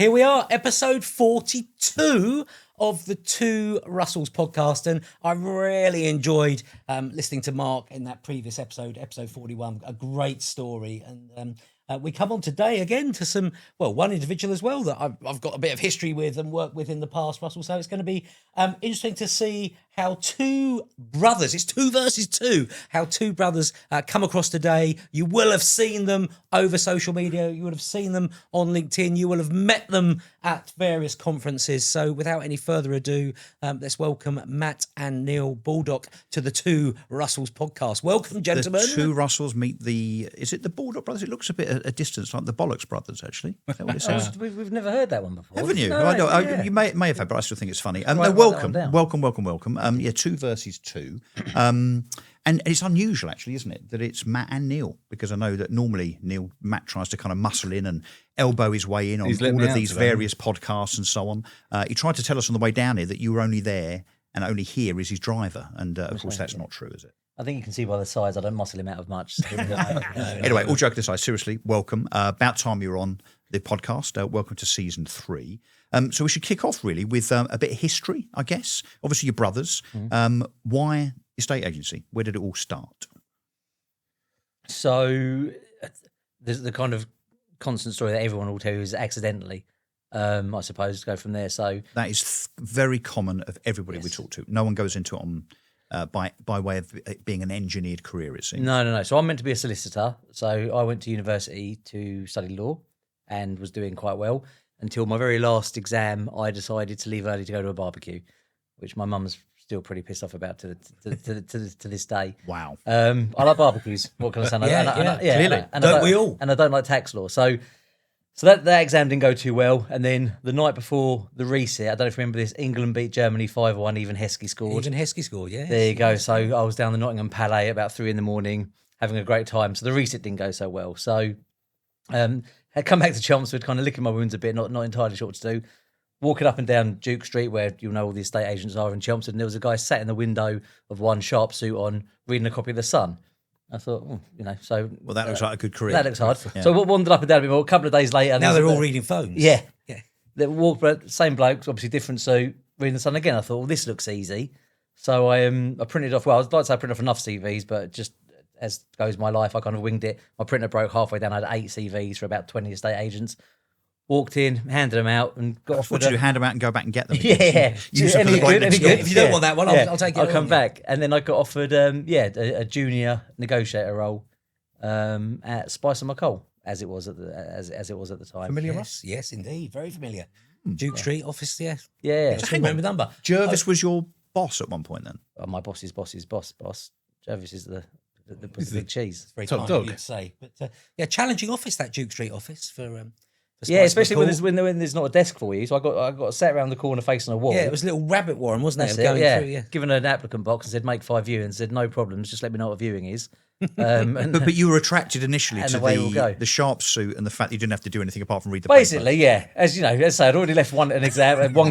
Here we are, episode 42 of the Two Russells podcast, and I really enjoyed listening to Mark in that previous episode 41. A great story, and we come on today again to one individual as well that I've got a bit of history with and worked with in the past, Russell. So it's going to be interesting to see how two brothers, it's two versus two, how two brothers come across today. You will have seen them over social media. You would have seen them on LinkedIn. You will have met them at various conferences. So without any further ado, let's welcome Matt and Neil Baldock to the Two Russells podcast. Welcome, gentlemen. The two Russells meet is it the Baldock brothers? It looks a bit at a distance like the Bollocks brothers, actually. Is that what it says? We've never heard that one before. Haven't you? No, You may have had, but I still think it's funny. Right, welcome. Two versus two. And it's unusual, actually, isn't it, that it's Matt and Neil? Because I know that normally Matt tries to kind of muscle in and elbow his way in on all of these various podcasts and so on. He tried to tell us on the way down here that you were only there and only here is his driver. And of course, that's not true, is it? I think you can see by the size, I don't muscle him out of much. Anyway, all joking aside, seriously, welcome. About time you're on the podcast. Welcome to season 3. So we should kick off really with a bit of history, I guess. Obviously, your brothers. Why estate agency? Where did it all start? So there's the kind of constant story that everyone will tell you is accidentally, I suppose, to go from there. So that is very common of everybody we talk to. No one goes into it on by way of it being an engineered career, it seems. No. So I'm meant to be a solicitor. So I went to university to study law and was doing quite well until my very last exam. I decided to leave early to go to a barbecue, which my mum's still pretty pissed off about to this day. Wow. I like barbecues. What can I say? Clearly. Don't we all? And I don't like tax law. So that exam didn't go too well. And then the night before the reset, I don't know if you remember this, England beat Germany 5-1, even Heskey scored. Yeah. There you go. So I was down the Nottingham Palais about 3 a.m, having a great time. So the reset didn't go so well. So had come back to Chelmsford, kind of licking my wounds a bit, not entirely sure what to do. Walking up and down Duke Street, where you know all the estate agents are in Chelmsford, and there was a guy sat in the window of one sharp suit on, reading a copy of The Sun. I thought, so... Well, that looks like a good career. That looks hard. Yeah. So I wandered up and down a bit more. A couple of days later... Now they're all reading phones. Yeah. They walked, same blokes, obviously different suit, reading The Sun again. I thought, well, this looks easy. So I printed off... Well, I'd like to say I printed off enough CVs, but just as goes my life, I kind of winged it. My printer broke halfway down. I had 8 CVs for about 20 estate agents. Walked in, handed them out, and got offered. What did you do? Hand them out and go back and get them? Yeah. Any good? If you don't want that one, I'll take it. I'll come back. And then I got offered, a junior negotiator role at Spice and McColl, as it was at the time. Familiar, Ross? Yes, indeed, very familiar. Duke Street office, yeah. Yeah. I remember the number. Jervis was your boss at one point, then. My boss's boss. Jervis is the big cheese. Very top kind of dog. you to say, but challenging office, that Duke Street office for. Yeah, especially when there's not a desk for you. So I got sat around the corner facing a wall. Yeah, it was a little rabbit warren, wasn't it? That's it, yeah. Given an applicant box and said make 5 viewings, said no problems, just let me know what a viewing is. But you were attracted initially to the sharp suit and the fact that you didn't have to do anything apart from read the Basically, paper. yeah. As you know, as I said, I'd already left one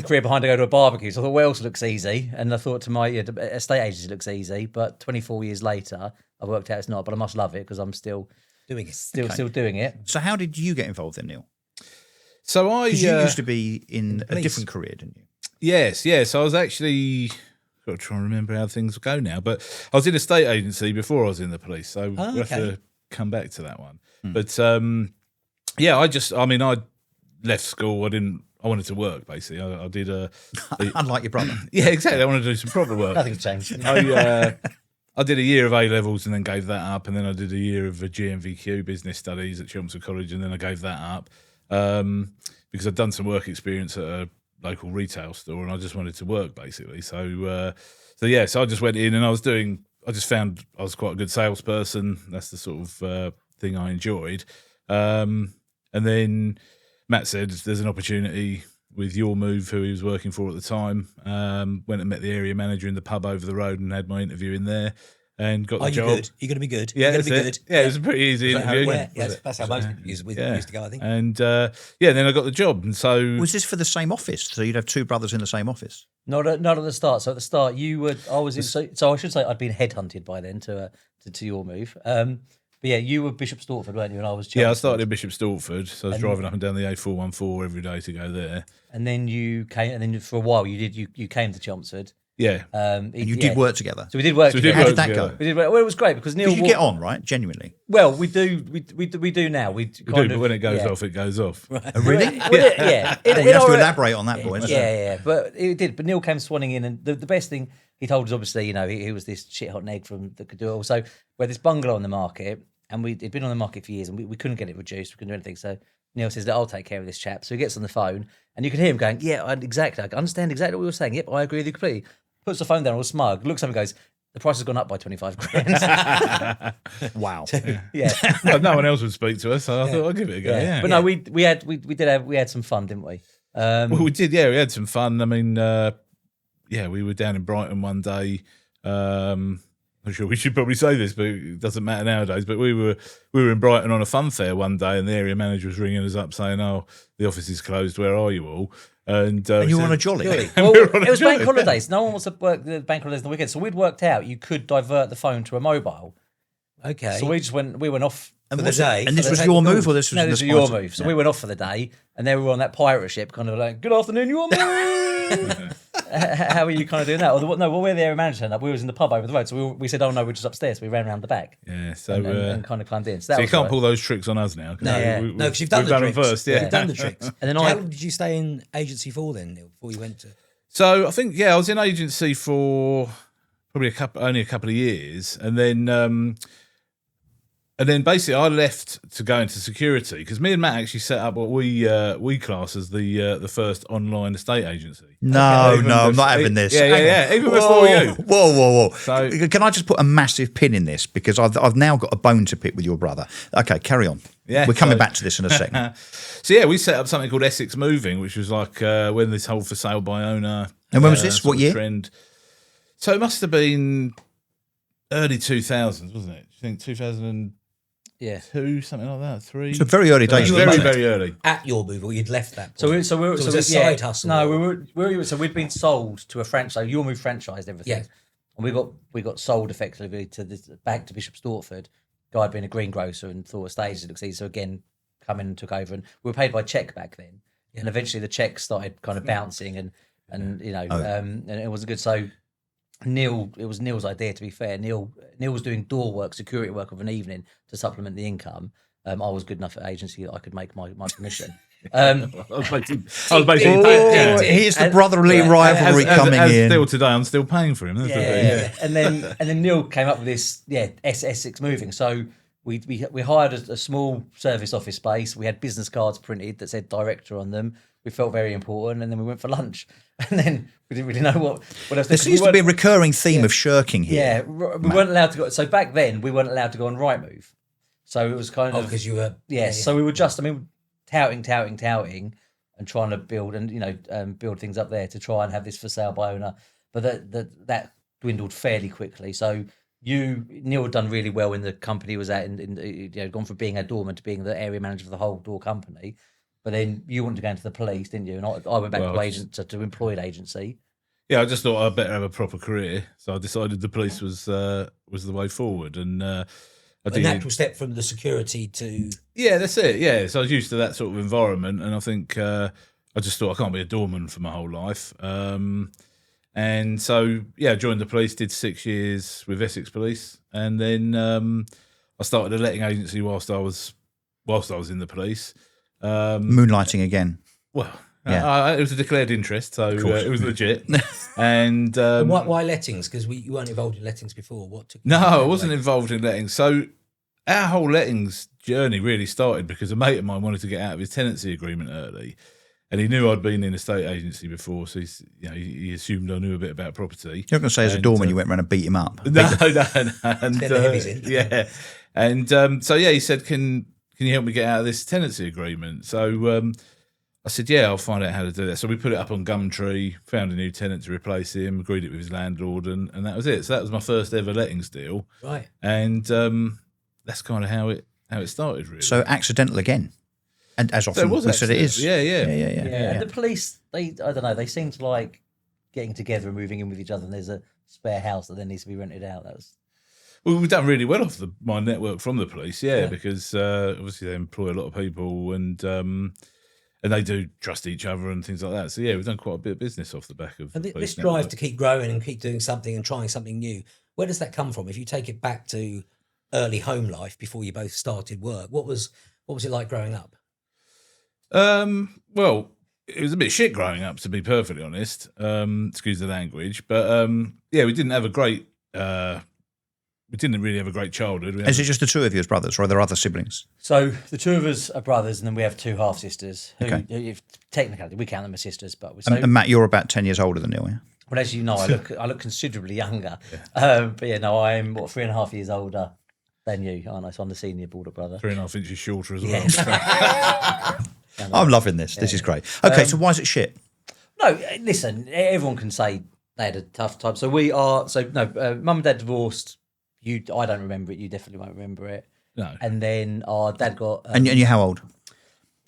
career behind to go to a barbecue. So I thought, what else looks easy? And I thought to my estate agency looks easy. But 24 years later, I worked out it's not. But I must love it because I'm still doing it. Still doing it. So how did you get involved then, Neil? So you used to be in a different career, didn't you? Yes. I was actually... Got to try and remember how things go now, but I was in a state agency before I was in the police, so we'll have to come back to that one. But I left school. I wanted to work basically. I did unlike your brother. Yeah, exactly. I wanted to do some proper work. Nothing's changed. I did a year of A levels and then gave that up, and then I did a year of GMVQ business studies at Chelmsford College, and then I gave that up because I'd done some work experience at a local retail store, and I just wanted to work basically. So I just went in, and I just found I was quite a good salesperson. That's the sort of thing I enjoyed. And then Matt said, "There's an opportunity with Your Move," who he was working for at the time. Went and met the area manager in the pub over the road and had my interview in there. And got the job. Good? You're going to be good. Yeah, You're going to be good. Yeah, it was a pretty easy interview. That's how most people used to go, I think. And then I got the job. And so was this for the same office? So you'd have two brothers in the same office? Not at the start. So at the start, I should say I'd been headhunted by then to Your Move. But yeah, you were Bishop Stortford, weren't you? And I was Yeah, I Chelmsford. started in Bishop Stortford, so I was driving up and down the A414 every day to go there. And then you came, and then for a while you came to Chelmsford. Yeah. And you did work together. So we did work So we did together. How work did that go? together. We did. Well, it was great because Neil. Because you get on, right? Genuinely. Well, we do now. We We kind do, of, but when it goes yeah. off, it goes off. Oh, really? Yeah. Well, you have to elaborate on that point. Yeah. But it did. But Neil came swanning in, and the best thing he told us, obviously, he was this shit hot neg that could do it all. So we had this bungalow on the market, and it'd been on the market for years, and we couldn't get it reduced. We couldn't do anything. So Neil says, "I'll take care of this chap." So he gets on the phone, and you can hear him going, "Yeah, exactly. I understand exactly what you're saying. Yep, I agree with you completely." Puts the phone down, all smug, looks at him and goes, "The price has gone up by 25 grand." Wow. Yeah. Well, no one else would speak to us, so I thought I'd give it a go. Yeah. But no, we had some fun, didn't we? Well, we did, yeah. We had some fun. I mean, we were down in Brighton one day. I'm sure we should probably say this, but it doesn't matter nowadays. But we were in Brighton on a fun fair one day, and the area manager was ringing us up saying, "Oh, the office is closed. Where are you all?" And You were on a jolly. Well, we were on it a was bank jolly. holidays. No one wants to work the bank holidays on the weekend, so we'd worked out you could divert the phone to a mobile. Okay. So we went off. And For the day. And this For was the your day. move, or this was No, the this was your sponsor? move. So we went off for the day, and then we were on that pirate ship, kind of like, "Good afternoon, your move." How are you kind of doing that? Or we're the area manager turned up. We was in the pub over the road, so we said, "Oh no, we're just upstairs." So we ran around the back Yeah, so and kind of climbed in. So, that so you was can't right. pull those tricks on us now. No, Yeah. no, because you've done we've the done tricks. them first, yeah. You've done the tricks. And then How I- long did you stay in agency for then, Neil, before you went to? So I think I was in agency for probably only a couple of years, and then basically I left to go into security because me and Matt actually set up what we class as the first online estate agency. No, Even I'm not before- having this. Yeah, Hang yeah, on. yeah. Even before you. Whoa. So- Can I just put a massive pin in this? Because I've now got a bone to pick with your brother. Okay, carry on. Yeah, We're coming so- back to this in a second. So yeah, we set up something called Essex Moving, which was like when this whole for sale by owner. And when was this? sort What of year? Trend. So it must have been early 2000s, wasn't it? I think 2002, Yeah. something like that. 3. So very early days. You were very, much- very early. At your move, or you'd left that point? So we it was a yeah, side hustle. No, so we'd been sold to a franchise. So Your Move franchised everything. Yeah. And we got sold effectively back to Bishop Stortford. Guy had been a greengrocer and thought stages looked easy. So again, come in and took over, and we were paid by cheque back then. And eventually the cheques started kind of bouncing, and and it wasn't good. So it was Neil's idea. To be fair, Neil was doing door work, security work of an evening to supplement the income. I was good enough at agency that I could make my commission. I was basically Oh, yeah. here's the And- brotherly yeah, rivalry coming as in. Still today, I'm still paying for him. That's the thing, Yeah. And then Neil came up with this Essex Moving. So we hired a small service office space. We had business cards printed that said director on them. We felt very important, and then we went for lunch. And then we didn't really know what else. There seems to be a recurring theme of shirking here. Yeah, we weren't allowed to go. So back then, we weren't allowed to go on Rightmove. So it was kind of because you were So we were just, touting, and trying to build and build things up there to try and have this for sale by owner. But that dwindled fairly quickly. So Neil had done really well in the company he was at, gone from being a doorman to being the area manager for the whole door company. But then you wanted to go into the police, didn't you? And I went back to employed agency. Yeah, I just thought I'd better have a proper career, so I decided the police was the way forward, and a natural step from the security to. Yeah, that's it. Yeah, so I was used to that sort of environment, and I think I just thought I can't be a doorman for my whole life. And so I joined the police, did 6 years with Essex Police, and then I started a letting agency whilst I was in the police. Moonlighting again. Well, Yeah. it was a declared interest, so it was legit. And Why lettings? Because you weren't involved in lettings before. What took? no, I wasn't involved in lettings. So our whole lettings journey really started because a mate of mine wanted to get out of his tenancy agreement early, and he knew I'd been in a estate agency before, so he assumed I knew a bit about property. You're not going to say as a doorman you went around and beat him up. No. And, Get the heavies in. yeah, and he said, "Can you help me get out of this tenancy agreement?" So I said, "Yeah, I'll find out how to do that." So we put it up on Gumtree, found a new tenant to replace him, agreed it with his landlord, and that was it. So that was my first ever lettings deal, Right. and that's kind of how it started, really. So accidental again. And as often was we said it is. Yeah. And the police, I don't know, they seem to like getting together and moving in with each other, and there's a spare house that then needs to be rented out. Well, we've done really well off my network from the police, because obviously they employ a lot of people and they do trust each other and things like that. So yeah, we've done quite a bit of business off the back of And the police this drive network. to keep growing and keep doing something and trying something new, where does that come from? If you take it back to early home life before you both started work, what was it like growing up? Well, it was a bit shit growing up, to be perfectly honest. Excuse the language, but we didn't have a great. We didn't really have a great childhood. Is it just the two of you as brothers, or are there other siblings? So the two of us are brothers, and then we have two half sisters. Okay. Who technically we count them as sisters, but And Matt, you're about 10 years older than Neil, yeah? well, as you know, I look considerably younger. But I'm 3.5 years older than you, aren't I? So I'm the senior Baldock brother. 3.5 inches shorter as well. I'm loving this. This is great. Okay, so why is it shit? No, listen, everyone can say they had a tough time. So mum and dad divorced. I don't remember it. You definitely won't remember it. No. And then our dad got. And you're how old?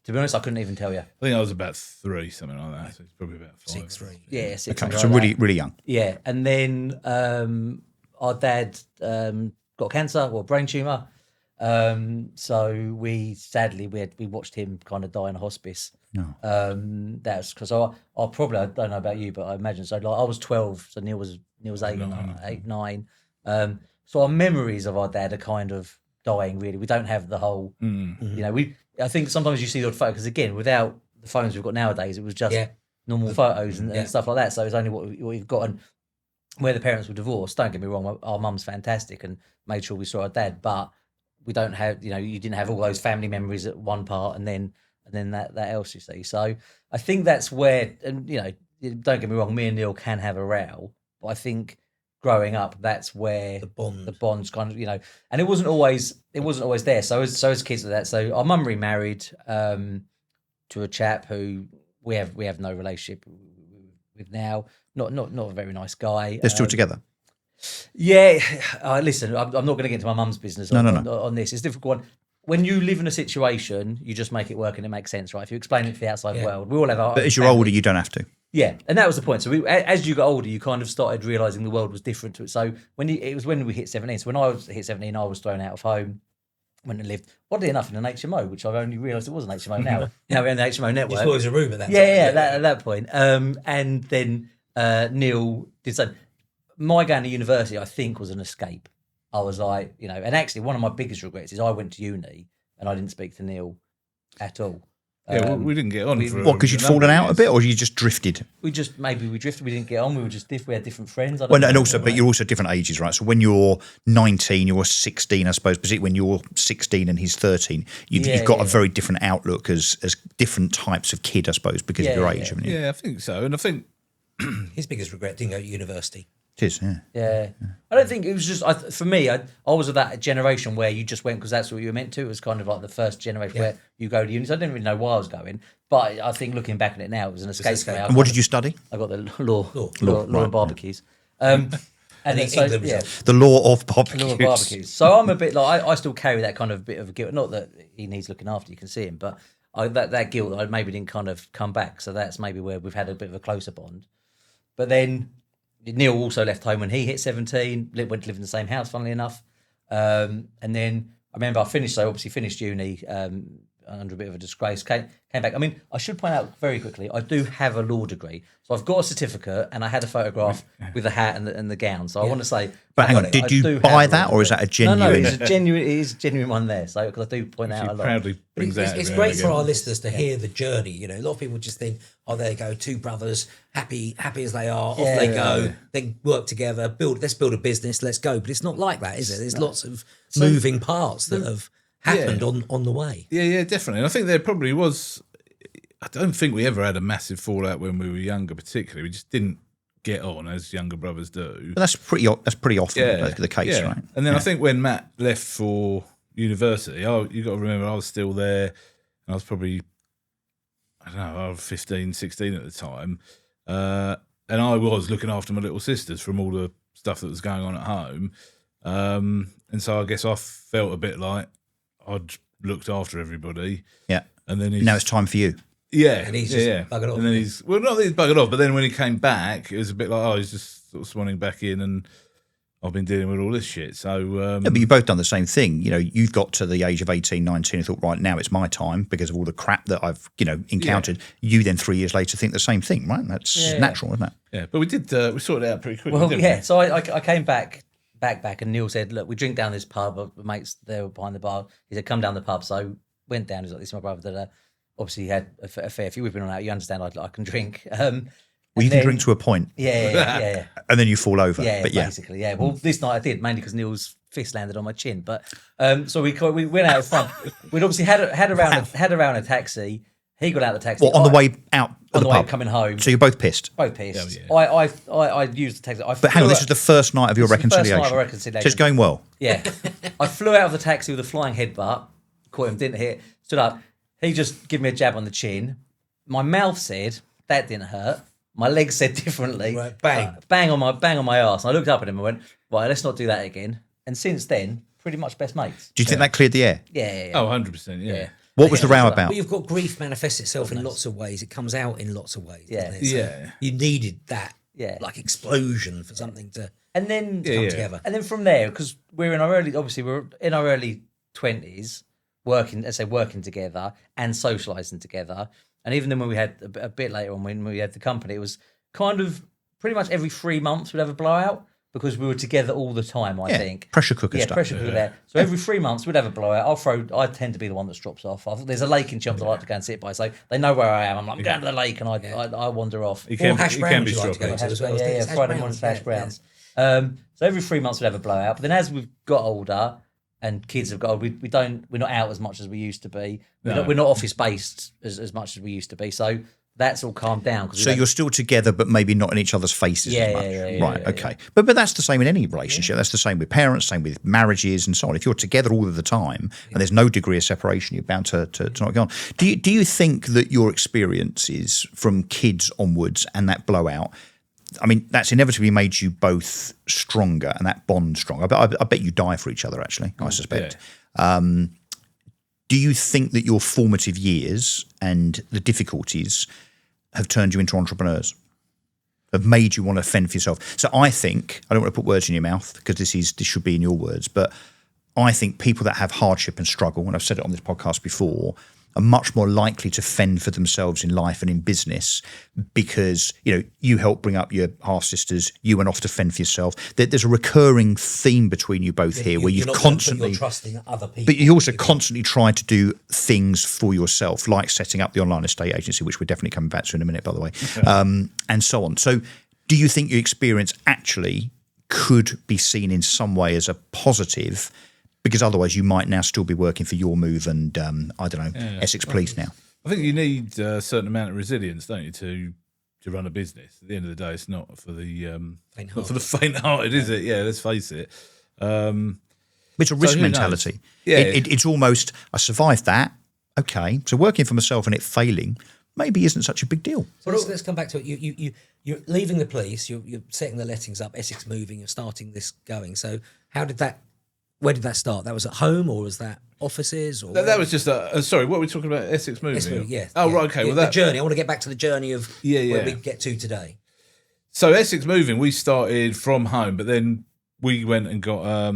To be honest, I couldn't even tell you. I think I was about 3, something like that. So it's probably about 5. 6, 3. Yeah, 6. Okay, something so like really, that. really young. Yeah, and then our dad got cancer or brain tumor. So we sadly we watched him kind of die in a hospice. No. That's because I probably, I don't know about you, but I imagine so. Like I was 12, so Neil was 8, 9. So our memories of our dad are kind of dying. Really, we don't have the whole. I think sometimes you see the odd photo because again, without the phones we've got nowadays, it was just normal photos and stuff like that. So it's only what we've got. And where the parents were divorced, don't get me wrong, our mum's fantastic and made sure we saw our dad, but we don't have, you didn't have all those family memories at one part and then that else, you see. So I think that's where, and don't get me wrong, me and Neil can have a row, but I think growing up, that's where the bonds kind of, and it wasn't always there. So as kids with that, so our mum remarried to a chap who we have no relationship with now. Not a very nice guy. They're still together. Yeah, listen, I'm not going to get into my mum's business No. on this. It's a difficult one. When you live in a situation, you just make it work and it makes sense, right? If you explain it to the outside world, we all have our. But as you're older, you don't have to. Yeah, and that was the point. So as you got older, you kind of started realising the world was different to it. So it was when we hit 17. So when I hit 17, I was thrown out of home. Went and lived, oddly enough, in an HMO, which I've only realised it was an HMO now. Now we're in the HMO network. Just thought it was a room at that time. At that point. And then Neil did so. My going to university, I think, was an escape. I was like, and actually one of my biggest regrets is I went to uni and I didn't speak to Neil at all. Yeah, we didn't get on. What, because you'd fallen out a bit, or you just drifted? We drifted. We didn't get on. We were just we had different friends. But you're also different ages, right? So when you're 19, you're 16, I suppose. Particularly when you're 16 and he's 13, you've got a very different outlook as different types of kid, I suppose, because of your age, haven't you? Yeah, I think so. And I think his biggest regret didn't go to university. It is, yeah. Yeah. I don't think it was just, for me, I was of that generation where you just went because that's what you were meant to. It was kind of like the first generation where you go to uni. So I didn't really know why I was going. But I think looking back at it now, it was an escape for me. And what did you study? I got the law and barbecues. And then, the law of barbecues. Law of barbecues. So I'm a bit like, I still carry that kind of bit of guilt. Not that he needs looking after, you can see him, but that guilt that I maybe didn't kind of come back. So that's maybe where we've had a bit of a closer bond. But then Neil also left home when he hit 17, went to live in the same house, funnily enough. And then I remember I obviously finished uni under a bit of a disgrace, came back. I mean, I should point out very quickly, I do have a law degree. So I've got a certificate and I had a photograph with the hat and the gown. So I want to say... But hang on, did you buy that or is that a genuine... No, it is a genuine one there. So because I do point out a lot. Proudly brings out It's great for our listeners to hear the journey. A lot of people just think, oh, there you go, two brothers, happy as they are, off they go, they work together, let's build a business, let's go. But it's not like that, is it? There's lots of moving parts that have happened on the way. Yeah, definitely. And I think there probably was... I don't think we ever had a massive fallout when we were younger, particularly. We just didn't get on as younger brothers do. But that's pretty often the case, right? And then I think when Matt left for university, you got to remember I was still there, and I was probably, I was 15, 16 at the time, and I was looking after my little sisters from all the stuff that was going on at home, and so I guess I felt a bit like I'd looked after everybody. Yeah. And then now it's time for you. Yeah, and he's just buggered off. And then not that he's buggered off, but then when he came back, it was a bit like, he's just sort of swanning back in, and I've been dealing with all this shit. So, Yeah, but you've both done the same thing. You know, you've got to the age of 18, 19 and thought, right, now it's my time because of all the crap that I've, encountered. You then 3 years later think the same thing, right? That's natural, isn't it? yeah, but we sorted it out pretty quickly. Well, didn't yeah. we? So I came back, and Neil said, "Look, we drink down this pub. My mates there behind the bar." He said, "Come down the pub." So went down. He was like, "This is my brother that obviously he had a fair few. We've been on out. You understand? I can drink." Well, you can drink to a point, Yeah. and then you fall over. Yeah, but yeah, basically, yeah. Well, this night I did mainly because Neil's fist landed on my chin. But so we went out front. We'd obviously had around a taxi. He got out of the taxi. Well, on the way out of on the the way pub. coming home. So you're both pissed. Both pissed. Yeah. I used the taxi. But hang on, this is the first night of your reconciliation. First night of reconciliation. So it's going well. Yeah. I flew out of the taxi with a flying headbutt. Caught him, didn't hit. Stood up. He just gave me a jab on the chin. My mouth said, that didn't hurt. My legs said differently. Right, bang. Bang on my ass. And I looked up at him and went, right, let's not do that again. And since then, pretty much best mates. Do you think that cleared the air? Yeah. Oh, 100%. Yeah. What was the row about? But you've got grief manifests itself in lots of ways. It comes out in lots of ways. Yeah. Doesn't it? So Yeah. you needed that like explosion for something to And then come together. And then from there, because we're in our early 20s, working together and socialising together. And even then when we had a bit later on when we had the company, it was kind of pretty much every 3 months we'd have a blowout because we were together all the time, I think. Pressure cooker Yeah, stuff. pressure cooker there. So every 3 months we'd have a blowout. I tend to be the one that drops off. There's a lake in Chelmsford I like to go and sit by, so they know where I am. I'm like, I'm going to the lake and I wander off. It can, hash it browns can be you like to go stroppy. to as well. Yeah, Friday morning hash browns. So every 3 months we'd have a blowout. But then as we've got older and kids have got older, we're not out as much as we used to be. We're not office based as much as we used to be. So that's all calmed down. So you're still together, but maybe not in each other's faces as much. Right, okay. But that's the same in any relationship. That's the same with parents, same with marriages and so on. If you're together all of the time and there's no degree of separation, you're bound to not get on. Do you think that your experiences from kids onwards and that blowout, I mean, that's inevitably made you both stronger and that bond stronger? I bet you die for each other, actually, I suspect. Do you think that your formative years and the difficulties have turned you into entrepreneurs, have made you want to fend for yourself? So I think, I don't want to put words in your mouth because this should be in your words, but I think people that have hardship and struggle, and I've said it on this podcast before, are much more likely to fend for themselves in life and in business because, you help bring up your half-sisters, you went off to fend for yourself. There's a recurring theme between you both here where you've constantly... You're trusting other people. But you also constantly try to do things for yourself, like setting up the online estate agency, which we're definitely coming back to in a minute, by the way, and so on. So do you think your experience actually could be seen in some way as a positive? Because otherwise you might now still be working for Your Move and, Essex Police now. I think you need a certain amount of resilience, don't you, to run a business. At the end of the day, it's not for the faint-hearted, is it? Yeah, let's face it. It's a risk mentality. Yeah. It's almost, I survived that, okay. So working for myself and it failing maybe isn't such a big deal. So let's come back to it. You're leaving the police, you're setting the lettings up, Essex Moving, you're starting this going. So where did that start? That was at home or was that offices? Or that was just sorry, what were we talking about? Essex Moving? Essex Moving, yeah. Oh, yeah. right, okay. Well, the journey. I want to get back to the journey of where yeah. we get to today. So Essex Moving, we started from home, but then we went and got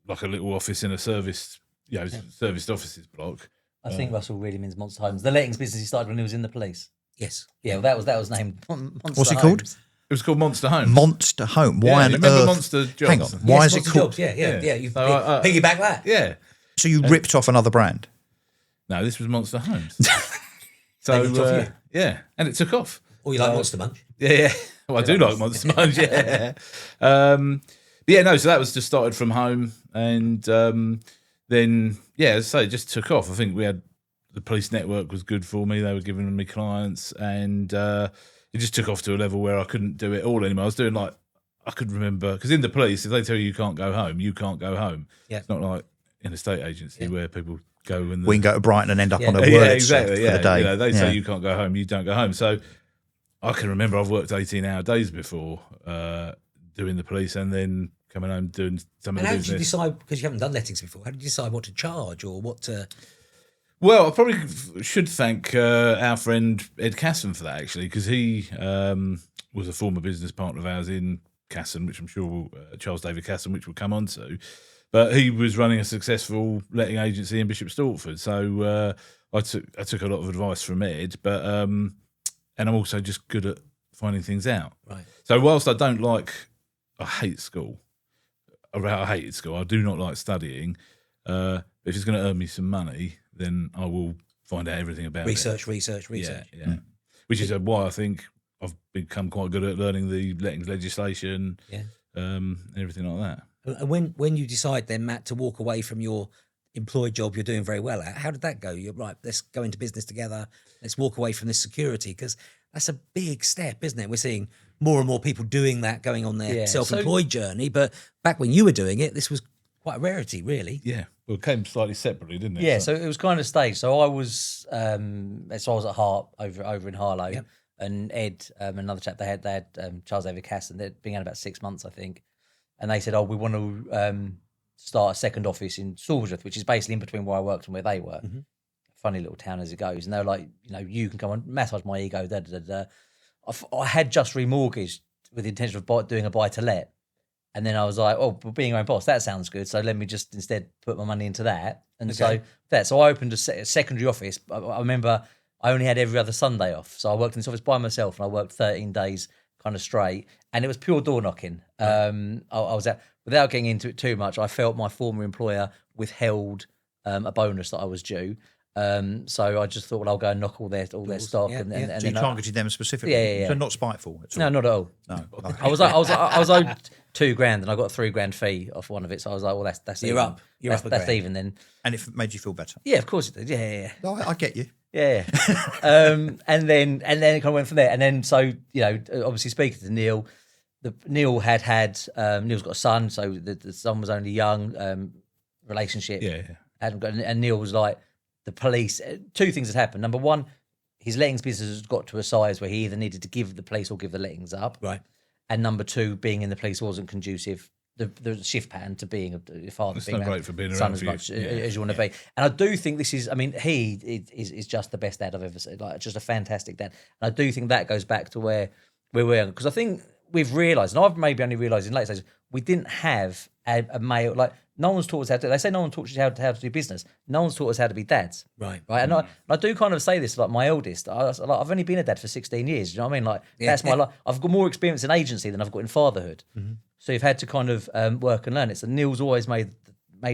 like a little office in a serviced offices block. I think Russell really means Monster Homes. The lettings business he started when he was in the police. Yes. Yeah, well, that was named Monster What's it Homes. called? It was called Monster Homes. Monster Home. Why Yeah, on you remember earth? Monster Jobs? Hang on. Why is it Monster called? Jobs, yeah. You So, piggyback that. Yeah. So you ripped off another brand? No, this was Monster Homes. And So it took you. yeah, and it took off. Or you like Monster Munch? Yeah. Well, I do like Monster Munch. Yeah. But yeah, no. So that was just started from home, and then as I say, it just took off. I think we had the police network was good for me. They were giving me clients, and it just took off to a level where I couldn't do it all anymore. I was doing I could remember, because in the police, if they tell you can't go home, you can't go home. Yeah. It's not like in a state agency where people go and We can go to Brighton and end up on a yeah, word exactly. for the day. They say you can't go home, you don't go home. So I can remember I've worked 18-hour days before doing the police and then coming home doing some of And the how business. did you decide, because you haven't done lettings before, how did you decide what to charge or what to... Well, I probably should thank our friend Ed Casson for that, actually, because he was a former business partner of ours in Casson, which I'm sure Charles David Casson, which we'll come on to. But he was running a successful letting agency in Bishop Stortford. So I took a lot of advice from Ed, but and I'm also just good at finding things out. Right. So whilst I hate school. I hated school. I do not like studying. If it's going to earn me some money, then I will find out everything about Research. Yeah. Which is why I think I've become quite good at learning the lettings legislation, everything like that. And when you decide then, Matt, to walk away from your employed job you're doing very well at, how did that go? You're right, let's go into business together. Let's walk away from this security, because that's a big step, isn't it? We're seeing more and more people doing that, going on their self-employed journey. But back when you were doing it, this was quite a rarity, really. Yeah. Well, it came slightly separately, didn't it? Yeah, so it was kind of staged. So I was at Heart over in Harlow, Yep. and Ed, another chap, they had Charles David Casson. They'd been out about 6 months, I think, and they said, "Oh, we want to start a second office in Salisbury, which is basically in between where I worked and where they were." Mm-hmm. Funny little town as it goes. And they were like, you can come and massage my ego. I had just remortgaged with the intention of doing a buy to let. And then I was like, oh, being your own boss, that sounds good. So let me just instead put my money into that. And so I opened a secondary office. I remember I only had every other Sunday off. So I worked in this office by myself, and I worked 13 days kind of straight. And it was pure door knocking. I was without getting into it too much, I felt my former employer withheld a bonus that I was due. So I just thought, well, I'll go and knock all their stock. And So you targeted them specifically? Yeah. So not spiteful at all? No, not at all. No. I was owed $2,000, and I got a $3,000 fee off one of it. So I was like, well, that's You're even. up. You're up a That's grand. even then. And it made you feel better? Yeah, of course it did. Yeah. No, I get you. Yeah. And then it kind of went from there. And then obviously speaking to Neil, Neil's got a son, so the son was only young. Relationship. Yeah. And Neil was like, the police. Two things had happened. Number one, his lettings business has got to a size where he either needed to give the police or give the lettings up. Right. And number two, being in the police wasn't conducive. The shift pattern to being a father, It's being not around great for being son around as for you. much Yeah. as you want to be. And I do think this is. I mean, he is just the best dad I've ever seen. Like, just a fantastic dad. And I do think that goes back to where we were, because I think we've realised, and I've maybe only realised in late stages, we didn't have a male. Like, no one's taught us how to. They say no one taught us how to do business. No one's taught us how to be dads. Right. And I do kind of say this, like my eldest. I've only been a dad for 16 years. You know what I mean? Like, that's my life. I've got more experience in agency than I've got in fatherhood. Mm-hmm. So you've had to kind of work and learn it. So Neil's always made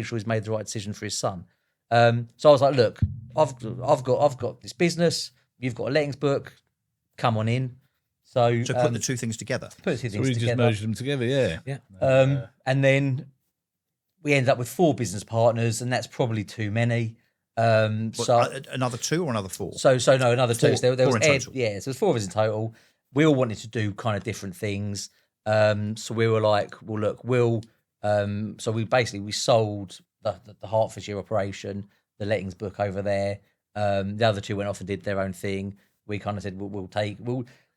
sure he's made the right decision for his son. So I was like, look, I've got this business. You've got a lettings book. Come on in. So put the two things together. Put the two So things we just together. merged them together, yeah. Yeah. And then we ended up with 4 business partners, and that's probably too many. Another 2 or another 4? So no, another 2. So there was 4 in Ed, total. yeah. So there's 4 of us in total. We all wanted to do kind of different things. So we were like, well, look, so we sold the Hertfordshire operation, the lettings book over there. The other 2 went off and did their own thing. We kind of said,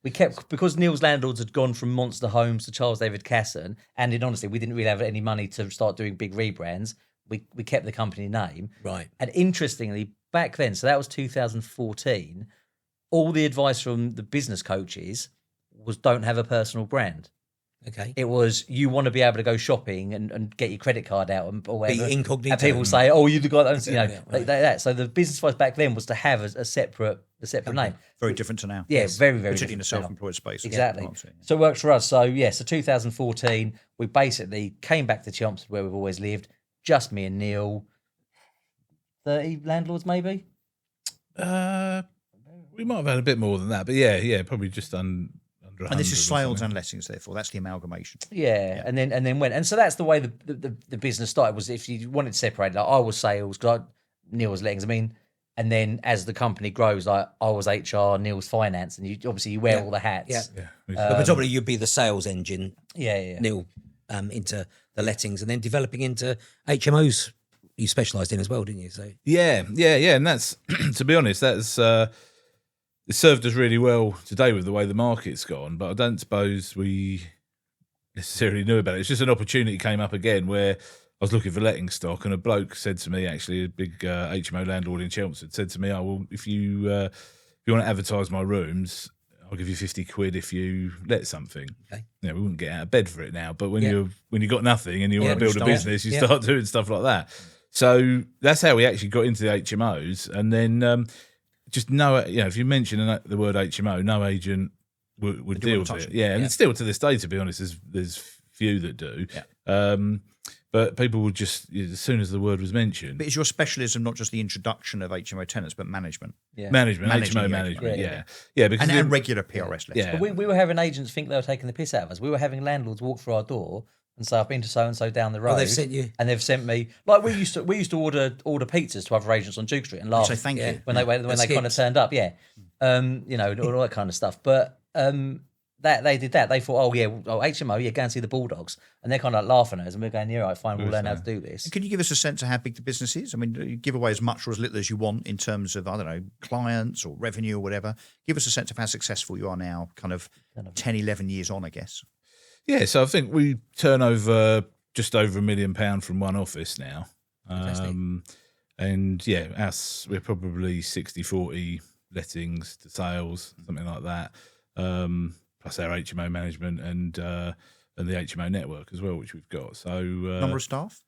we kept, because Neil's landlords had gone from Monster Homes to Charles David Casson, and honestly, we didn't really have any money to start doing big rebrands. We kept the company name. Right. And interestingly, back then, so that was 2014, all the advice from the business coaches was don't have a personal brand. Okay. It was, you want to be able to go shopping and get your credit card out or whatever. Be incognito. And people say, oh, you're the guy that owns, right. like that. So the business advice back then was to have a separate name. Very different to now. Yeah, very, very Particularly in the different now. self-employed space. Exactly. Yeah. So it works for us. So 2014, we basically came back to Chelmsford, where we've always lived, just me and Neil. 30 landlords, maybe? We might have had a bit more than that, but yeah, probably just under 100. And this is or sales something. and lettings, therefore. That's the amalgamation. Yeah. And then went. And so that's the way the business started, was if you wanted to separate, like I was sales, because Neil was lettings. I mean, and then as the company grows, like I was HR, Neil was finance, and you wear all the hats. Yeah. Yeah. But predominantly you'd be the sales engine, Yeah. Neil, into the lettings, and then developing into HMOs you specialised in as well, didn't you? So Yeah, and that's, to be honest, that's it served us really well today with the way the market's gone, but I don't suppose we necessarily knew about it. It's just an opportunity came up again where I was looking for letting stock, and a bloke said to me, actually, a big HMO landlord in Chelmsford, said to me, oh, well, if you want to advertise my rooms, I'll give you 50 quid if you let something. Okay. We wouldn't get out of bed for it now. But when Yeah. you got nothing and you want to build a start. business, you Yeah. start doing stuff like that. So that's how we actually got into the HMOs. And then just if you mention the word HMO, no agent would deal with it. Yeah, and still to this day, to be honest, there's few that do. Yeah. But people would just, as soon as the word was mentioned. But is your specialism not just the introduction of HMO tenants, but management? Yeah. Management, Managing HMO the management, HMO. yeah. Because And regular PRS letters. Yeah. We were having agents think they were taking the piss out of us. We were having landlords walk through our door and say, I've been to so and so down the road. they've sent you. And they've sent me, like we used to order pizzas to other agents on Duke Street and laugh. So thank you. when they kind of turned up, all that kind of stuff. But that they did that. They thought, HMO, go and see the Bulldogs, and they're kind of laughing at us, and we're going, yeah, right, fine, we'll learn how to do this. And can you give us a sense of how big the business is? I mean, you give away as much or as little as you want in terms of, I don't know, clients or revenue or whatever. Give us a sense of how successful you are now, kind of 10, 11 years on, I guess. Yeah, so I think we turn over just over £1 million from one office now. And we're probably 60-40 lettings to sales, something like that. Plus our HMO management and the HMO network as well, which we've got. So Number of staff?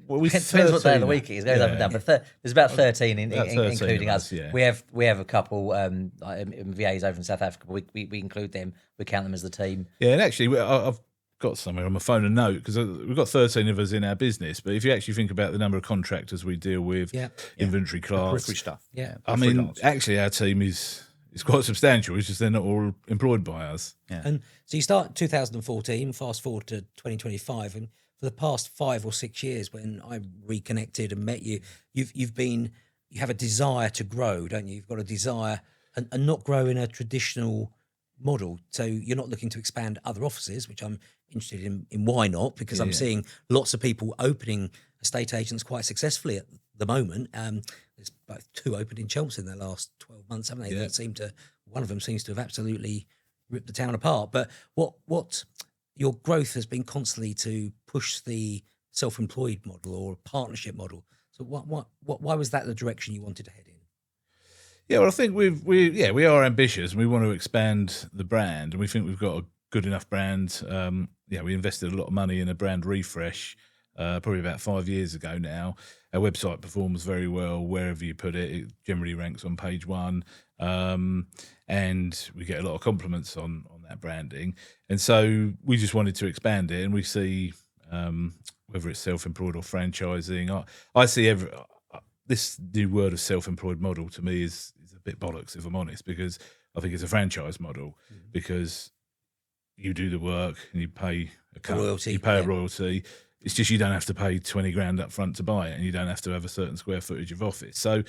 We Depends what day of the week it is. It goes up and down, but there's about 13, About 13 including of us. us, yeah. We have a couple VAs over in South Africa, but we include them. We count them as the team. Yeah, and actually, I've got somewhere on my phone a note because we've got 13 of us in our business. But if you actually think about the number of contractors we deal with, inventory class, Periphery stuff. Yeah. I mean, actually, our team is quite substantial. It's just they're not all employed by us. Yeah. And so you start 2014, fast forward to 2025, and for the past 5 or 6 years, when I reconnected and met you, you have a desire to grow, don't you? You've got a desire and not grow in a traditional model. So you're not looking to expand other offices, which I'm interested in why not? Because I'm seeing lots of people opening estate agents quite successfully at the moment. There's both 2 opened in Chelmsford in the last 12 months, haven't they? Yeah. One of them seems to have absolutely ripped the town apart. But what your growth has been constantly to push the self-employed model or partnership model. So why was that the direction you wanted to head in? Yeah, well, I think we are ambitious and we want to expand the brand, and we think we've got a good enough brand. We invested a lot of money in a brand refresh probably about 5 years ago now. Our website performs very well wherever you put it. It generally ranks on page 1, and we get a lot of compliments on that branding. And so we just wanted to expand it, and we see whether it's self-employed or franchising. I see this new word of self-employed model to me is a bit bollocks, if I'm honest, because I think it's a franchise model because you do the work and you pay a cut, royalty, you pay a royalty. It's just you don't have to pay 20 grand up front to buy it, and you don't have to have a certain square footage of office. So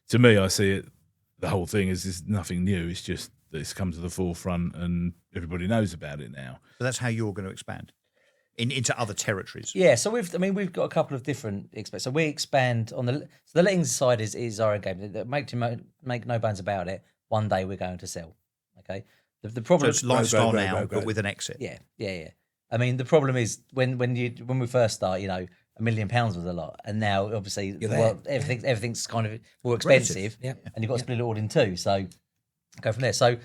to me, I see it, the whole thing is nothing new. It's just that it's come to the forefront and everybody knows about it now. So that's how you're going to expand into other territories. Yeah, so we've got a couple of different So we expand on the lettings side is our end game. Make no bones about it. One day we're going to sell. Okay, the problem So it's lifestyle now, grow. but with an exit. Yeah. I mean, the problem is when we first start, £1 million was a lot, and now obviously everything's kind of more expensive, and you've got to split it all in 2. So go from there. So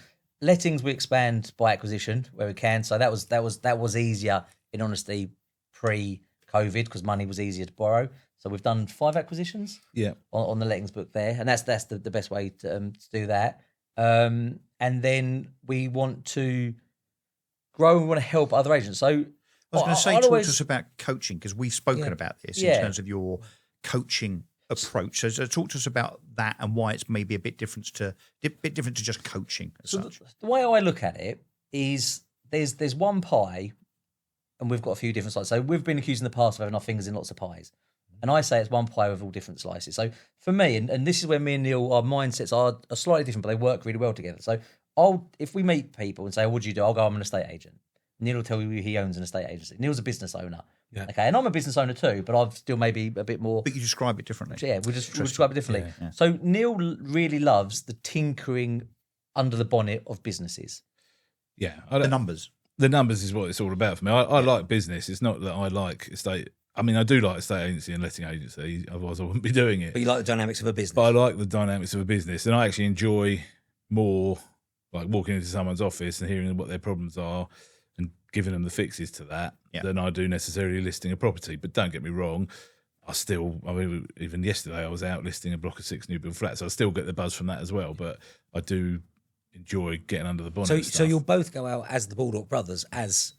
lettings we expand by acquisition where we can. So that was easier in honesty pre-COVID because money was easier to borrow. So we've done 5 acquisitions on the lettings book there, and that's the best way to do that. And then we want to grow and we want to help other agents. So I was going to say, talk to us about coaching, because we've spoken about this in terms of your coaching approach. So talk to us about that and why it's maybe a bit different to just coaching as such. The way I look at it is there's one pie, and we've got a few different slices. So we've been accused in the past of having our fingers in lots of pies. And I say it's one pie with all different slices. So for me, and this is where me and Neil, our mindsets are slightly different, but they work really well together. So if we meet people and say, what do you do? I'll go, I'm an estate agent. Neil will tell you he owns an estate agency. Neil's a business owner. Yeah. Okay, and I'm a business owner too, but I've still maybe a bit more. But you describe it differently. Yeah, we'll describe it differently. Yeah. So Neil really loves the tinkering under the bonnet of businesses. Yeah. The numbers. The numbers is what it's all about for me. I like business. It's not that I like estate. I mean, I do like estate agency and letting agency. Otherwise, I wouldn't be doing it. But you like the dynamics of a business. But I like the dynamics of a business, and I actually enjoy more like walking into someone's office and hearing what their problems are and giving them the fixes to that than I do necessarily listing a property. But don't get me wrong, I mean, even yesterday I was out listing a block of 6 new build flats. So I still get the buzz from that as well. But I do enjoy getting under the bonnet. So you'll both go out as the Baldock brothers, as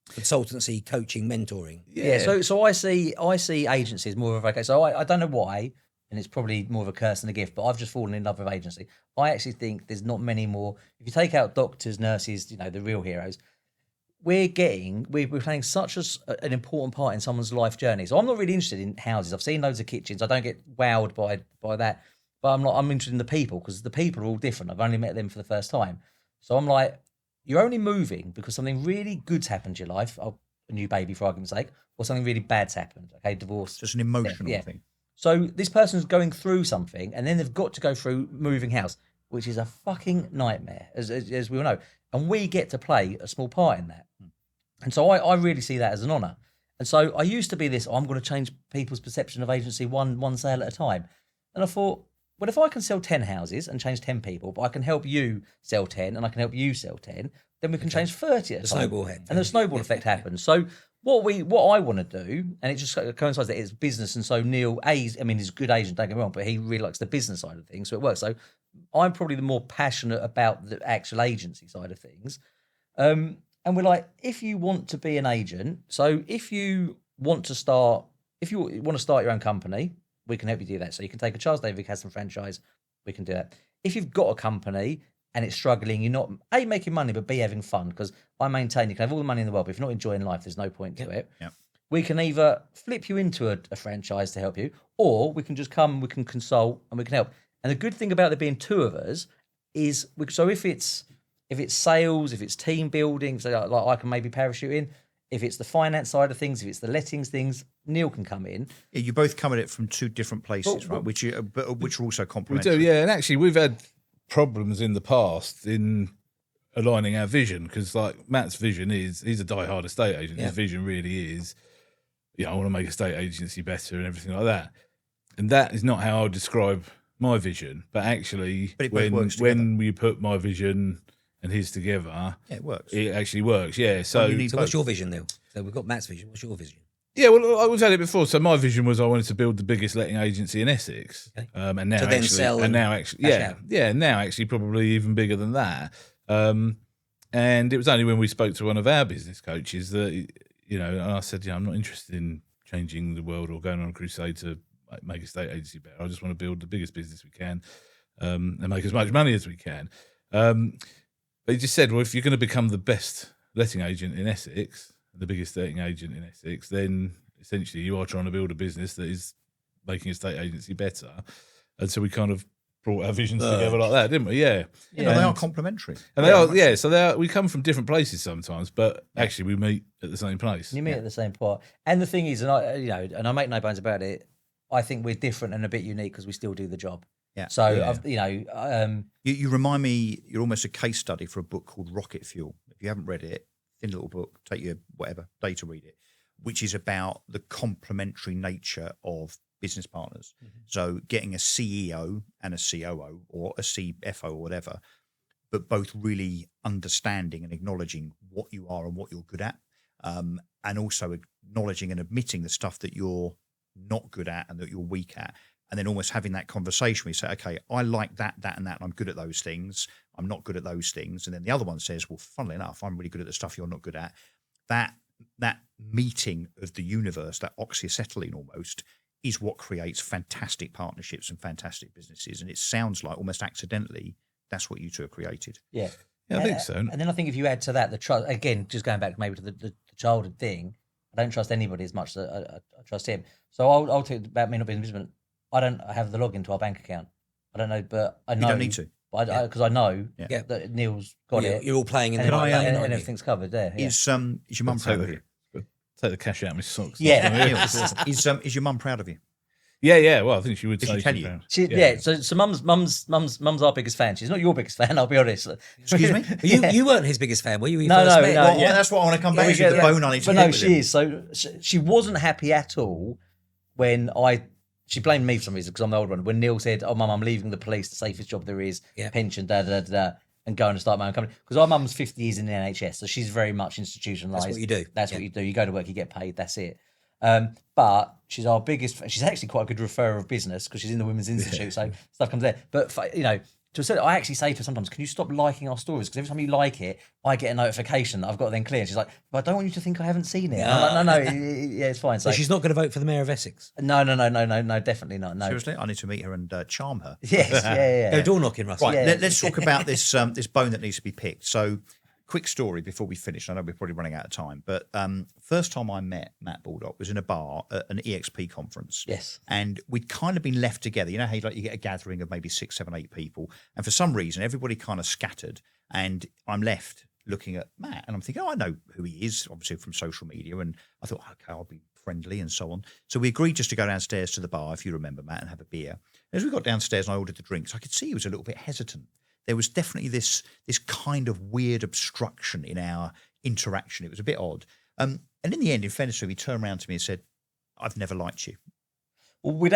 consultancy, coaching, mentoring. Yeah. So I see agencies more of okay. So I don't know why, and it's probably more of a curse than a gift, but I've just fallen in love with agency. I actually think there's not many more. If you take out doctors, nurses, the real heroes, we're playing such an important part in someone's life journey. So I'm not really interested in houses. I've seen loads of kitchens. I don't get wowed by that, but I'm interested in the people, because the people are all different. I've only met them for the first time. So I'm like, you're only moving because something really good's happened to your life, a new baby for argument's sake, or something really bad's happened. Okay, divorce. Just an emotional thing. So this person's going through something, and then they've got to go through moving house, which is a fucking nightmare, as we all know. And we get to play a small part in that. And so I really see that as an honour. And so I used to be this, I'm going to change people's perception of agency one sale at a time. And I thought, well, if I can sell 10 houses and change 10 people, but I can help you sell 10 and I can help you sell 10, then we can change 30 at a time. Snowball effect. And the snowball effect happens. So what I want to do, and it just coincides that it's business, and so Neil, he's a good agent, don't get me wrong, but he really likes the business side of things, so it works. So I'm probably the more passionate about the actual agency side of things. And we're like, if you want to be an agent, so if you want to start your own company, we can help you do that. So you can take a Charles David Casson franchise, we can do that. If you've got a company and it's struggling, you're not A, making money, but B, having fun, because I maintain you can have all the money in the world, but if you're not enjoying life, there's no point to it. Yep. We can either flip you into a franchise to help you, or we can just come, we can consult, and we can help. And the good thing about there being two of us is, so if it's sales, if it's team building, so like I can maybe parachute in. If it's the finance side of things, if it's the lettings things, Neil can come in. Yeah, you both come at it from two different places, right? Which are also complementary. We do, yeah. And actually, we've had problems in the past in aligning our vision, because like Matt's vision he's a die-hard estate agent. His vision really is, I want to make estate agency better and everything like that. And that is not how I would describe my vision. But actually, when we put my vision and his together, it works. It actually works, yeah. So what's your vision, Neil? So we've got Matt's vision. What's your vision? Yeah, well, we've had it before. So my vision was I wanted to build the biggest letting agency in Essex, and now to then sell now actually probably even bigger than that. And it was only when we spoke to one of our business coaches that and I said, I'm not interested in changing the world or going on a crusade to make estate agency better. I just want to build the biggest business we can and make as much money as we can. But he just said, well, if you're going to become the best letting agent in Essex, the biggest letting agent in Essex, then essentially you are trying to build a business that is making estate agency better. And so we kind of brought our visions together like that, didn't we? Yeah. They are complementary. And they are, yeah. So we come from different places sometimes, but actually we meet at the same place. You meet at the same part. And the thing is, and I make no bones about it, I think we're different and a bit unique because we still do the job. Yeah. So, you remind me, you're almost a case study for a book called Rocket Fuel. If you haven't read it, thin little book, take your whatever day to read it, which is about the complementary nature of business partners. Mm-hmm. So getting a CEO and a COO or a CFO or whatever, but both really understanding and acknowledging what you are and what you're good at, and also acknowledging and admitting the stuff that you're not good at and that you're weak at. And then almost having that conversation where you say, okay, I like that, and that, and I'm good at those things. I'm not good at those things. And then the other one says, well, funnily enough, I'm really good at the stuff you're not good at. That meeting of the universe, that oxyacetylene almost, is what creates fantastic partnerships and fantastic businesses. And it sounds like almost accidentally that's what you two have created. Yeah. Yeah, I think so. And then I think if you add to that the trust, again, just going back maybe to the childhood thing, I don't trust anybody as much as I trust him. So I'll tell you about me not being invisible. I don't have the login to our bank account. I don't know, but I know. You don't need to. Because I know that Neil's got it. You're all playing in and the right lane, and everything's covered there. Yeah. Is your mum proud of you? Take the cash out of my socks. Yeah. Is your mum proud of you? Yeah. Well, I think she would Did say she tell you? Yeah. So mum's our biggest fan. She's not your biggest fan. I'll be honest. Excuse me. You weren't his biggest fan, were you? No. Well, that's what I want to come back to. The bone on it. But no, she is. So she wasn't happy at all when She blamed me for some reason because I'm the old one. When Neil said, "Oh, mum, I'm leaving the police, the safest job there is, pension, and going to start my own company." Because our mum's 50 years in the NHS, so she's very much institutionalised. That's what you do. That's what you do. You go to work, you get paid. That's it. But she's our biggest. She's actually quite a good referrer of business because she's in the Women's Institute, so stuff comes there. But to a certain, I actually say to her sometimes, "Can you stop liking our stories? Because every time you like it, I get a notification that I've got to then clear." And she's like, "But I don't want you to think I haven't seen it." And I'm like, no, yeah, it's fine. So she's not going to vote for the Mayor of Essex? No, definitely not. No. Seriously, I need to meet her and charm her. Yes, yeah. Go door knocking, Russell. Right, Yeah. let's talk about this this bone that needs to be picked. So, quick story before we finish. I know we're probably running out of time, but first time I met Matt Baldock was in a bar at an EXP conference. Yes. And we'd kind of been left together. You know how you get a gathering of maybe 6, 7, 8 people, and for some reason everybody kind of scattered, and I'm left looking at Matt, and I'm thinking, I know who he is, obviously from social media, and I thought, okay, I'll be friendly and so on. So we agreed just to go downstairs to the bar, if you remember, Matt, and have a beer. As we got downstairs and I ordered the drinks, I could see he was a little bit hesitant. There was definitely this kind of weird obstruction in our interaction. It was a bit odd. And in the end, in fairness to him, he turned around to me and said, "I've never liked you." Well, we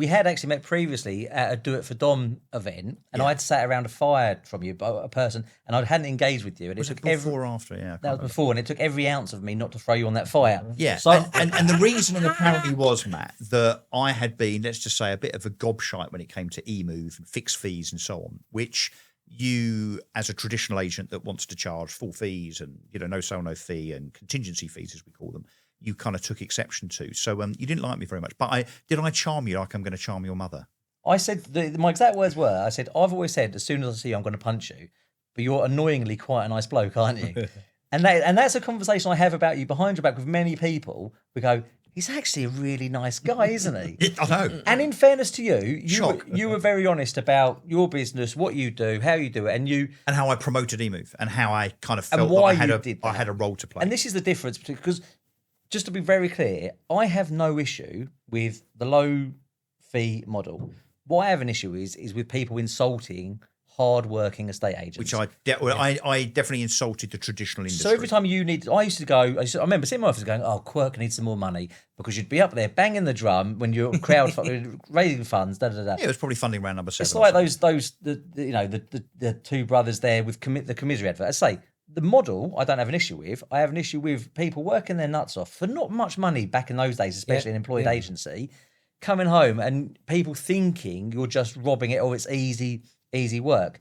had actually met previously at a Do It for Dom event, and I'd sat around a fire from you, a person, and I hadn't engaged with you. And Was it it took before or after? Yeah, I can't that was remember. before, and it took every ounce of me not to throw you on that fire. Yeah, So and the reasoning apparently was, Matt, that I had been, let's just say, a bit of a gobshite when it came to e-move and fixed fees and so on, which you, as a traditional agent that wants to charge full fees and no sale, no fee and contingency fees, as we call them, you kind of took exception to. So you didn't like me very much. But did I charm you like I'm going to charm your mother? I said, my exact words were, I said, "I've always said, as soon as I see you, I'm going to punch you. But you're annoyingly quite a nice bloke, aren't you?" and that's a conversation I have about you behind your back with many people. We go, "He's actually a really nice guy, isn't he?" I know. And in fairness to you, Shock. you were very honest about your business, what you do, how you do it, And how I promoted eMove and how I kind of And felt why that you did I that. had a role to play. And this is the difference because, just to be very clear, I have no issue with the low fee model. What I have an issue is with people insulting hard-working estate agents. which I definitely insulted the traditional industry. So every time you need, I used to go. I remember sitting in my office going, "Oh, Quirk needs some more money," because you'd be up there banging the drum when you're raising funds. Yeah, it was probably funding round number 7. It's or like something. the two brothers there with the commisery advert. I say the model I don't have an issue with. I have an issue with people working their nuts off for not much money back in those days, especially an employed agency, coming home and people thinking you're just robbing it or it's easy work.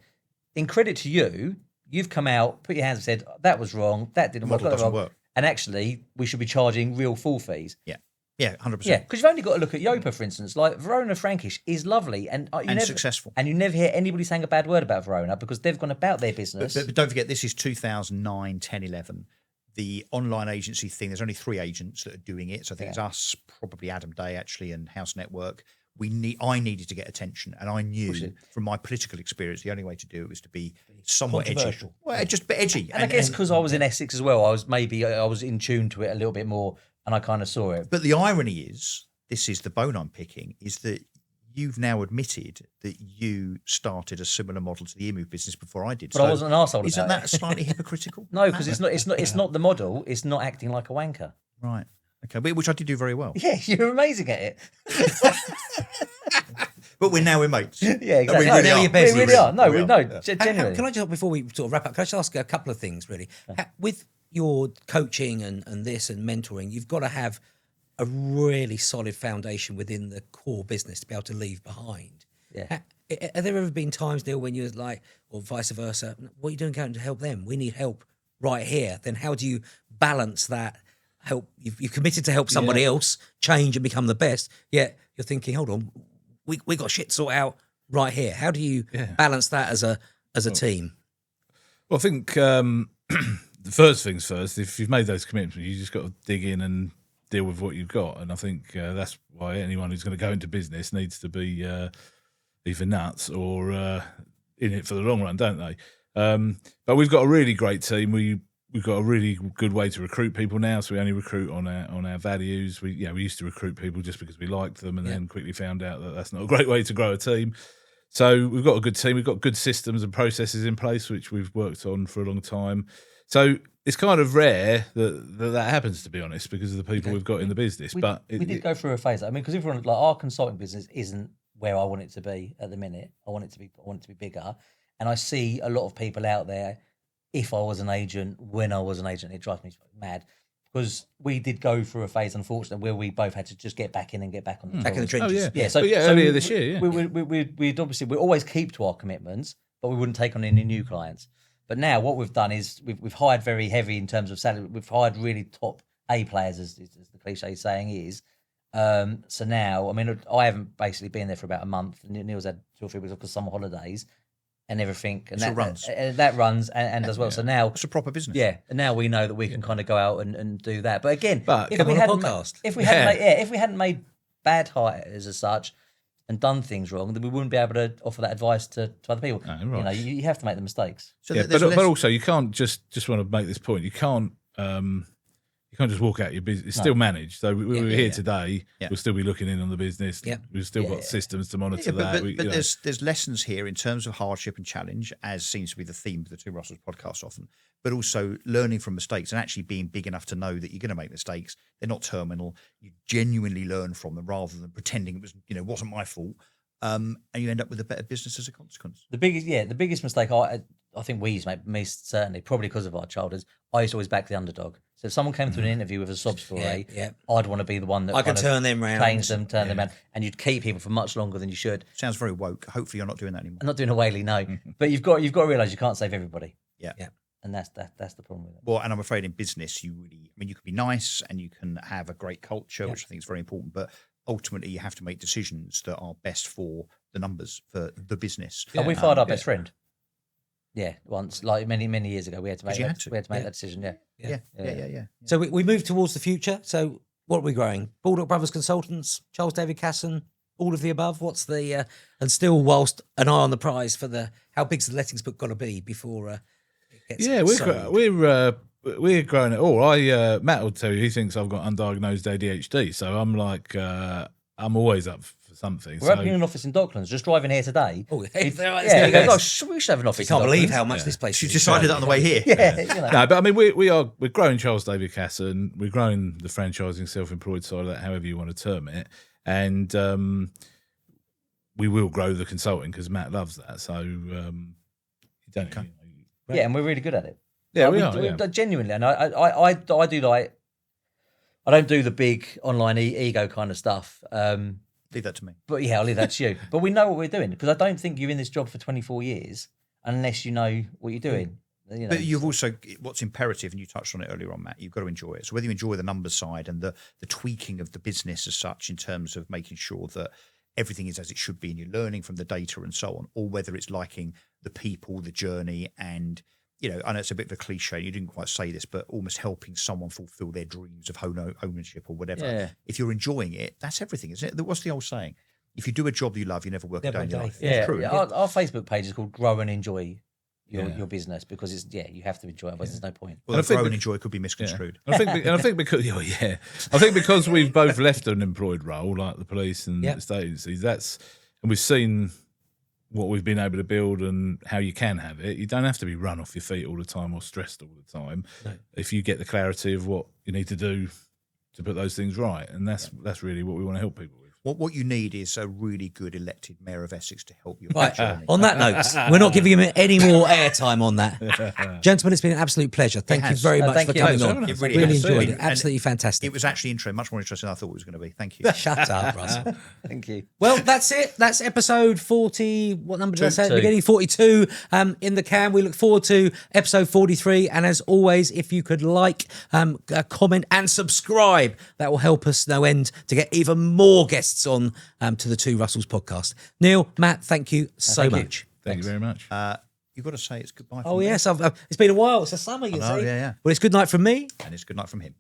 In credit to you, you've come out, put your hands up and said, "That was wrong, that didn't work, Model that was doesn't wrong." work. And actually, we should be charging real full fees. Yeah, 100%. Yeah, because you've only got to look at Yopa, for instance. Like Verona Frankish is lovely and Successful. And you never hear anybody saying a bad word about Verona because they've gone about their business. But don't forget, this is 2009, 10, 11. The online agency thing, there's only 3 agents that are doing it. So I think it's us, probably Adam Day, actually, and House Network. I needed to get attention, and I knew from my political experience the only way to do it was to be somewhat edgy. Well, just a bit edgy. And I guess because I was in Essex as well, I was in tune to it a little bit more, and I kind of saw it. But the irony is, this is the bone I'm picking, is that you've now admitted that you started a similar model to the eMove business before I did. But I wasn't an arsehole Isn't about that slightly hypocritical? No, because it's not the model. It's not acting like a wanker. Right. Okay, which I did do very well. Yeah, you're amazing at it. But we're now mates. Yeah, exactly. We really No, are. we really are. No, We we are. no. Yeah. Genuinely. Can I just, before we sort of wrap up, can I just ask a couple of things, really? With your coaching and this and mentoring, you've got to have a really solid foundation within the core business to be able to leave behind. Yeah. Have there ever been times, Neil, when you're like, or vice versa, what are you doing going to help them? We need help right here. Then how do you balance that? Help you've committed to help somebody else change and become the best, yet you're thinking, hold on, we got shit sorted out right here. How do you balance that as a team? Well, I think the first things first, if you've made those commitments, you just got to dig in and deal with what you've got. And I think that's why anyone who's going to go into business needs to be either nuts or in it for the long run, don't they? But we've got a really great team. We've got a really good way to recruit people now, so we only recruit on our values. We used to recruit people just because we liked them, and then quickly found out that that's not a great way to grow a team. So we've got a good team. We've got good systems and processes in place, which we've worked on for a long time. So it's kind of rare that happens, to be honest, because of the people we've got in the business. We did go through a phase. I mean, because everyone, like, our consulting business isn't where I want it to be at the minute. I want it to be bigger. And I see a lot of people out there. If I was an agent, when I was an agent, it drives me mad. Because we did go through a phase, unfortunately, where we both had to just get back in and get back on the Back in the tools. trenches. Yeah, so earlier this year, we'd obviously we always keep to our commitments, but we wouldn't take on any new clients. But now what we've done is we've hired very heavy in terms of salary. We've hired really top A players, as the cliche saying is. So now, I mean, I haven't basically been there for about a month. Neil's had 2 or 3 weeks off because summer holidays and everything, and that runs and as well. So now it's a proper business. Yeah, and now we know that we can kind of go out and do that. But again, if we hadn't made bad hires as such and done things wrong, then we wouldn't be able to offer that advice to other people. Right. You know, you have to make the mistakes. So but also you can't just want to make this point. You can't just walk out your business. It's still managed. So we're here today. Yeah. We'll still be looking in on the business. Yeah. We've still got systems to monitor that. But there's lessons here in terms of hardship and challenge, as seems to be the theme of the Two Russells podcast often, but also learning from mistakes and actually being big enough to know that you're going to make mistakes. They're not terminal. You genuinely learn from them rather than pretending it was, wasn't my fault. And you end up with a better business as a consequence. The biggest mistake I think we used to make, me certainly, probably because of our childhoods, I used to always back the underdog. So if someone came to an interview with a sob story, I'd want to be the one that I can turn them round, change them, turn them around, and you'd keep people for much longer than you should. Sounds very woke. Hopefully, you're not doing that anymore. I'm not doing a Whaley, no. But you've got to realise you can't save everybody. Yeah. And that's the problem with it. Well, and I'm afraid in business, you can be nice and you can have a great culture, which I think is very important, but ultimately you have to make decisions that are best for the numbers, for the business. Yeah. We fired our best friend. Yeah, once, like many years ago, we had to make that decision. Yeah. So we moved towards the future. So what are we growing? Baldock Brothers Consultants, Charles David Casson, all of the above. What's the and still whilst an eye on the prize for how big's the lettings book got to be before it gets sold? We're growing it all. Matt will tell you he thinks I've got undiagnosed ADHD, so I'm like I'm always up for something. We're opening an office in Docklands. Just driving here today. Oh, gosh, we should have an office. I can't believe how much this place. You decided that on the way here. No, but I mean we're growing Charles David Casson. We're growing the franchising, self-employed side of that, however you want to term it, and we will grow the consulting because Matt loves that. So you don't. Yeah, and we're really good at it. Yeah, like, we are genuinely, and I do like. I don't do the big online ego kind of stuff. Leave that to me. But yeah, I'll leave that to you. But we know what we're doing because I don't think you're in this job for 24 years unless you know what you're doing. But you've also, what's imperative, and you touched on it earlier on, Matt, you've got to enjoy it. So whether you enjoy the numbers side and the tweaking of the business as such in terms of making sure that everything is as it should be and you're learning from the data and so on, or whether it's liking the people, the journey, and I know it's a bit of a cliche, you didn't quite say this, but almost helping someone fulfill their dreams of ownership or whatever. Yeah. If you're enjoying it, that's everything, isn't it? What's the old saying? If you do a job you love, you never work a day in your life. Yeah, true. Our Facebook page is called Grow and Enjoy your business because it's you have to enjoy it, otherwise there's no point. Well, grow and enjoy could be misconstrued. I think because we've both left an employed role like the police and estate agencies, and we've seen what we've been able to build and how you can have it. You don't have to be run off your feet all the time or stressed all the time. No. If you get the clarity of what you need to do to put those things right, and that's really what we want to help people with. What you need is a really good elected mayor of Essex to help you. Right. On that note, we're not giving him any more airtime on that. Gentlemen, it's been an absolute pleasure. Thank you very much for coming on. Really enjoyed it. Absolutely fantastic. It was actually much more interesting than I thought it was going to be. Thank you. Shut up, Russell. Thank you. Well, that's it. That's episode 40. What number did I say at the beginning? 42 in the can. We look forward to episode 43. And as always, if you could like, comment and subscribe, that will help us no end to get even more guests on to the Two Russells podcast. Neil, Matt, thank you so much. Thank you very much. You've got to say it's goodbye. Yes, it's been a while. It's a summer, you see. Yeah. Well, it's good night from me. And it's good night from him.